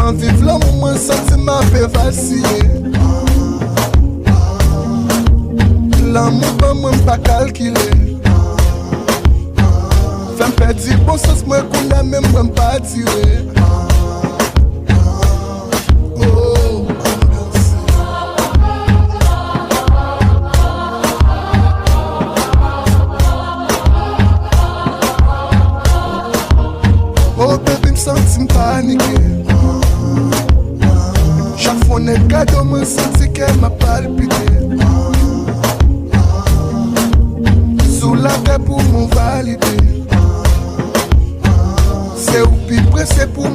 Tant vivre l'amour, mon sentiment fait vaciller. L'amour, pas moi, pas calculer. Femme perdre bon sens, moi, qu'on a même pas tiré. Oh baby, me senti paniqué. Chaque fois on est cadeau, me senti qu'elle m'a palpité. Sous la tête pour me valider. C'est ou plus pressé pour